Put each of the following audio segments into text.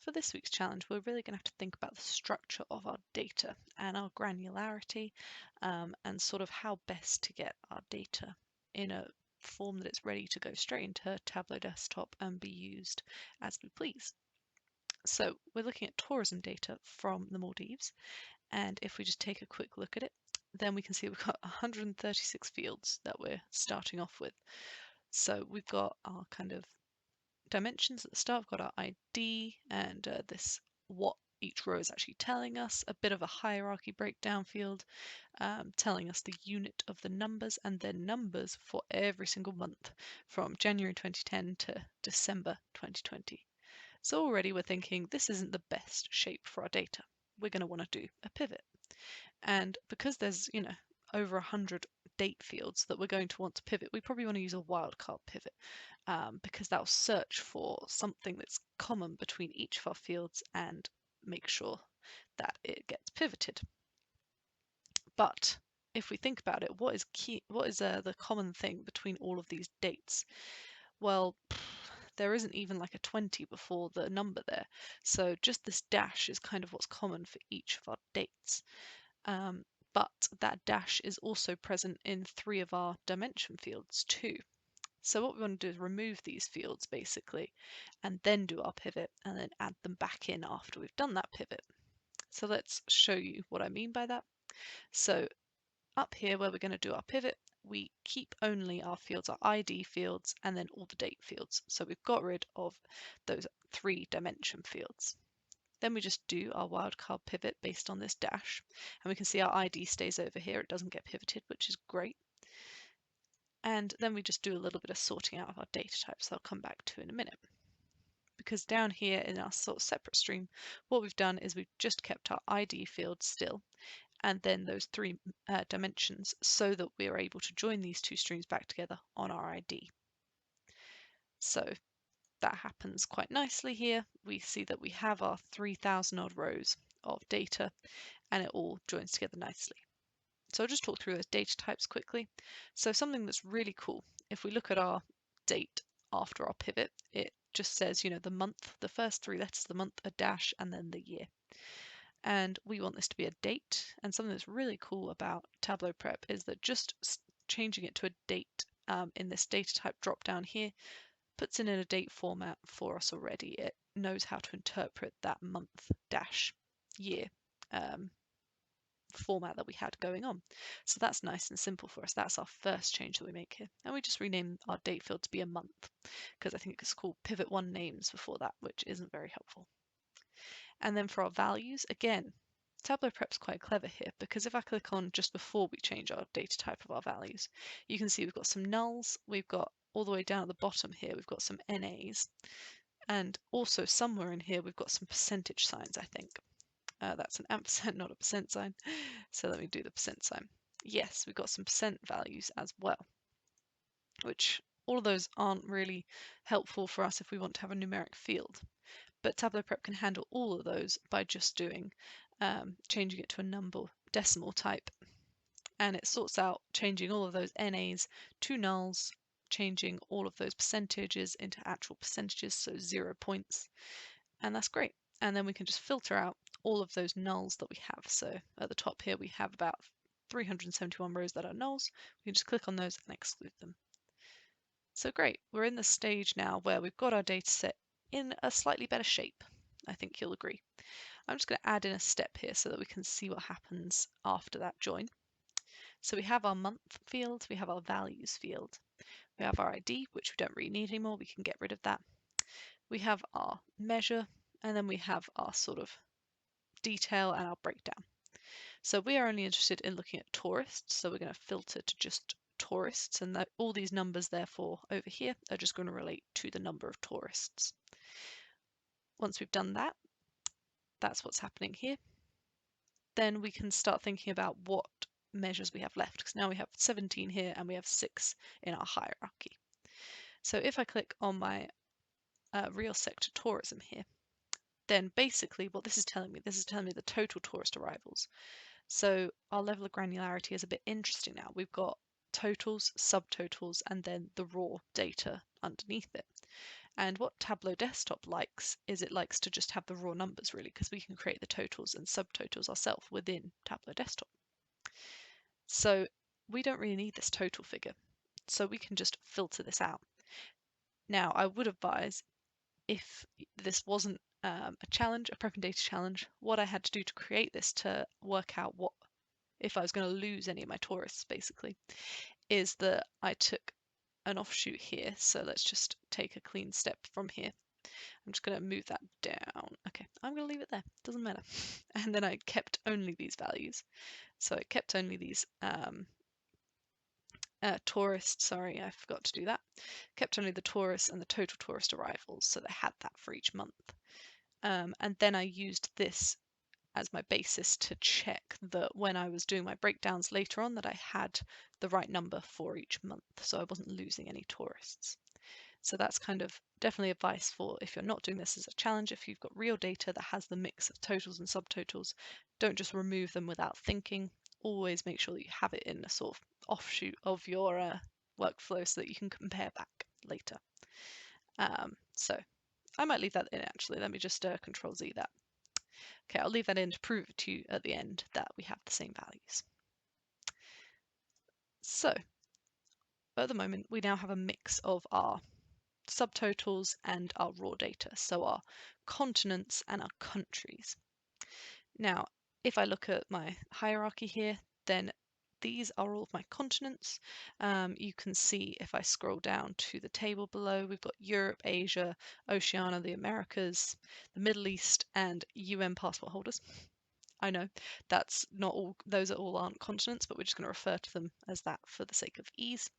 for this week's challenge, we're really going to have to think about the structure of our data and our granularity and sort of how best to get our data in a form that it's ready to go straight into Tableau desktop and be used as we please. So we're looking at tourism data from the Maldives, and if we just take a quick look at it, then we can see we've got 136 fields that we're starting off with. So we've got our kind of dimensions at the start. We've got our ID and this what each row is actually telling us, a bit of a hierarchy breakdown field telling us the unit of the numbers, and then numbers for every single month from January 2010 to December 2020. So already we're thinking this isn't the best shape for our data. We're going to want to do a pivot. And because there's, over 100 date fields that we're going to want to pivot, we probably want to use a wildcard pivot because that'll search for something that's common between each of our fields and make sure that it gets pivoted. But if we think about it, what is the common thing between all of these dates? Well, there isn't even like a 20 before the number there. So just this dash is kind of what's common for each of our dates. But that dash is also present in 3 of our dimension fields too. So what we want to do is remove these fields basically, and then do our pivot, and then add them back in after we've done that pivot. So let's show you what I mean by that. So up here where we're going to do our pivot, we keep only our fields, our ID fields, and then all the date fields. So we've got rid of those 3 dimension fields. Then we just do our wildcard pivot based on this dash, and we can see our ID stays over here. It doesn't get pivoted, which is great. And then we just do a little bit of sorting out of our data types that I'll come back to in a minute. Because down here in our sort of separate stream, what we've done is we've just kept our ID field still, and then those 3 dimensions, so that we're able to join these 2 streams back together on our ID. So that happens quite nicely here. We see that we have our 3,000 odd rows of data, and it all joins together nicely. So I'll just talk through those data types quickly. So something that's really cool, if we look at our date after our pivot, it just says, the month, the first 3 letters of the month, a dash, and then the year. And we want this to be a date. And something that's really cool about Tableau Prep is that just changing it to a date in this data type drop down here puts it in a date format for us already. It knows how to interpret that month dash year format that we had going on. So that's nice and simple for us. That's our first change that we make here. And we just rename our date field to be a month, because I think it's called pivot 1 names before that, which isn't very helpful. And then for our values, again, Tableau Prep's quite clever here, because if I click on just before we change our data type of our values, you can see we've got some nulls, we've got all the way down at the bottom here, we've got some NAs, and also somewhere in here we've got some percentage signs, I think. That's an ampersand, not a percent sign. So let me do the percent sign. Yes, we've got some percent values as well, which all of those aren't really helpful for us if we want to have a numeric field. But Tableau Prep can handle all of those by just doing changing it to a number decimal type. And it sorts out changing all of those NAs to nulls, changing all of those percentages into actual percentages, so 0 points. And that's great. And then we can just filter out all of those nulls that we have. So at the top here, we have about 371 rows that are nulls. We can just click on those and exclude them. So great, we're in the stage now where we've got our data set in a slightly better shape. I think you'll agree. I'm just going to add in a step here so that we can see what happens after that join. So we have our month field, we have our values field, we have our ID, which we don't really need anymore, we can get rid of that. We have our measure, and then we have our sort of detail and our breakdown. So we are only interested in looking at tourists, so we're going to filter to just tourists, and that all these numbers therefore over here are just going to relate to the number of tourists. Once we've done that, that's what's happening here. Then we can start thinking about what measures we have left, because now we have 17 here and we have 6 in our hierarchy. So if I click on my real sector tourism here, then basically what this is telling me the total tourist arrivals. So our level of granularity is a bit interesting now. We've got totals, subtotals, and then the raw data underneath it. And what Tableau Desktop likes is it likes to just have the raw numbers really, because we can create the totals and subtotals ourselves within Tableau Desktop. So we don't really need this total figure. So we can just filter this out. Now, I would advise if this wasn't a challenge, a Preppin data challenge, what I had to do to create this to work out what if I was going to lose any of my tourists, basically, is that I took an offshoot here. So let's just take a clean step from here. I'm just going to move that down. Okay, I'm going to leave it there. Doesn't matter. And then I kept only these values. So I kept only these tourists. Sorry, I forgot to do that. Kept only the tourists and the total tourist arrivals. So they had that for each month. And then I used this as my basis to check that when I was doing my breakdowns later on that I had the right number for each month, so I wasn't losing any tourists. So that's kind of definitely advice for if you're not doing this as a challenge. If you've got real data that has the mix of totals and subtotals, don't just remove them without thinking. Always make sure that you have it in a sort of offshoot of your workflow so that you can compare back later. So I might leave that in actually. Let me just Control Z that. Okay, I'll leave that in to prove to you at the end that we have the same values. So at the moment, we now have a mix of our subtotals and our raw data, so our continents and our countries. Now, if I look at my hierarchy here, then these are all of my continents. You can see if I scroll down to the table below, we've got Europe, Asia, Oceania, the Americas, the Middle East, and UN passport holders. I know that's not all, those are all aren't continents, but we're just going to refer to them as that for the sake of ease.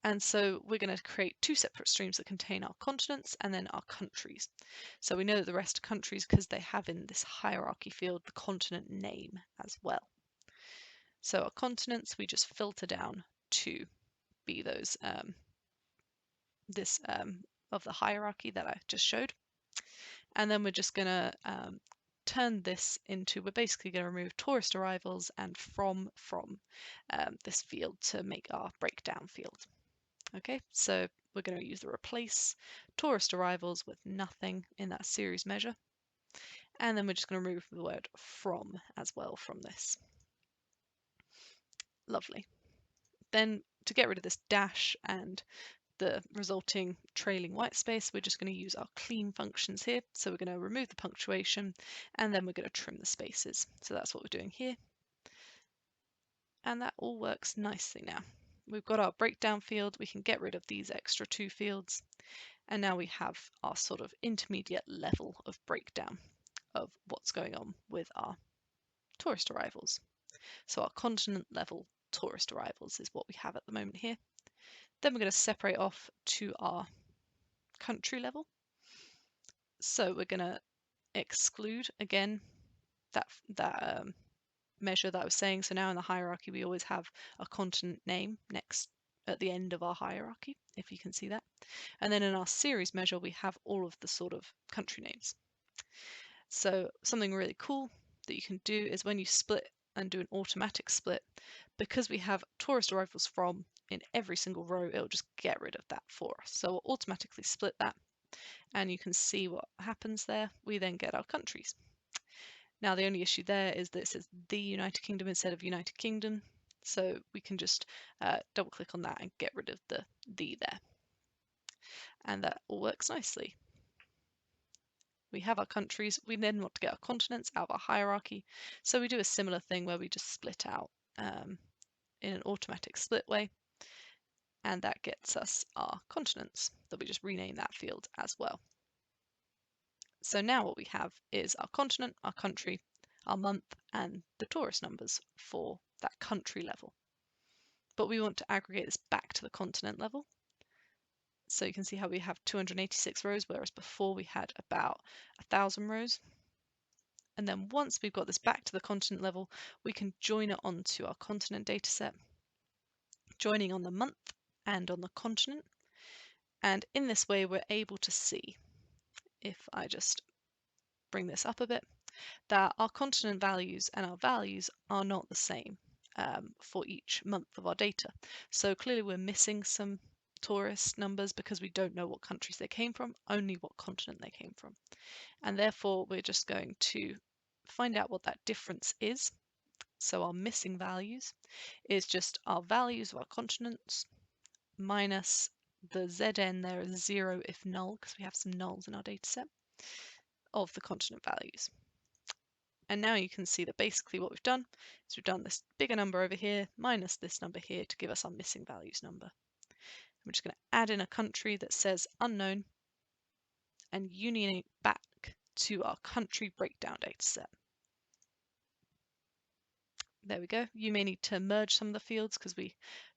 And so we're going to create two separate streams that contain our continents and then our countries. So we know that the rest are countries because they have in this hierarchy field the continent name as well. So our continents, we just filter down to be those of the hierarchy that I just showed. And then we're just going to turn this into, we're basically going to remove tourist arrivals and from this field to make our breakdown field. Okay, so we're going to use the replace tourist arrivals with nothing in that series measure. And then we're just going to remove the word from as well from this. Lovely. Then to get rid of this dash and the resulting trailing white space, we're just going to use our clean functions here. So we're going to remove the punctuation and then we're going to trim the spaces. So that's what we're doing here. And that all works nicely now. We've got our breakdown field. We can get rid of these extra two fields. And now we have our sort of intermediate level of breakdown of what's going on with our tourist arrivals. So our continent level tourist arrivals is what we have at the moment here. Then we're going to separate off to our country level. So we're going to exclude again that measure that I was saying. So now in the hierarchy we always have a continent name next at the end of our hierarchy, if you can see that. And then in our series measure we have all of the sort of country names. So something really cool that you can do is when you split and do an automatic split, because we have tourist arrivals from in every single row, it'll just get rid of that for us. So we'll automatically split that and you can see what happens there. We then get our countries. Now the only issue there is that it says the United Kingdom instead of United Kingdom. So we can just double click on that and get rid of the there. And that all works nicely. We have our countries, we then want to get our continents out of our hierarchy. So we do a similar thing where we just split out in an automatic split way. And that gets us our continents, that we just rename that field as well. So now what we have is our continent, our country, our month, and the tourist numbers for that country level. But we want to aggregate this back to the continent level. So you can see how we have 286 rows, whereas before we had about 1,000 rows. And then once we've got this back to the continent level, we can join it onto our continent dataset, joining on the month and on the continent. And in this way, we're able to see, if I just bring this up a bit, that our continent values and our values are not the same for each month of our data. So clearly we're missing some tourist numbers because we don't know what countries they came from, only what continent they came from. And therefore, we're just going to find out what that difference is. So our missing values is just our values of our continents minus the ZN there is 0 if null, because we have some nulls in our data set, of the continent values. And now you can see that basically what we've done is we've done this bigger number over here minus this number here to give us our missing values number. I'm just going to add in a country that says unknown and unionate back to our country breakdown data set. There we go. You may need to merge some of the fields because we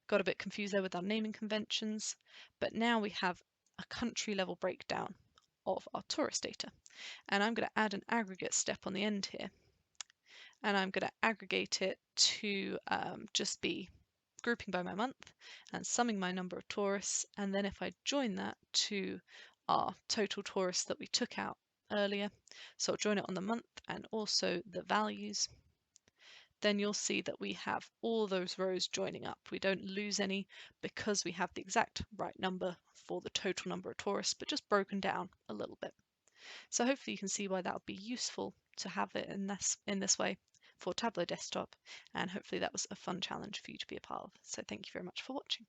got a bit confused there with our naming conventions. But now we have a country level breakdown of our tourist data. And I'm going to add an aggregate step on the end here. And I'm going to aggregate it to just be grouping by my month and summing my number of tourists. And then if I join that to our total tourists that we took out earlier, so I'll join it on the month and also the values, then you'll see that we have all those rows joining up. We don't lose any because we have the exact right number for the total number of tourists, but just broken down a little bit. So hopefully you can see why that would be useful to have it in this way for Tableau Desktop, and hopefully that was a fun challenge for you to be a part of. So thank you very much for watching.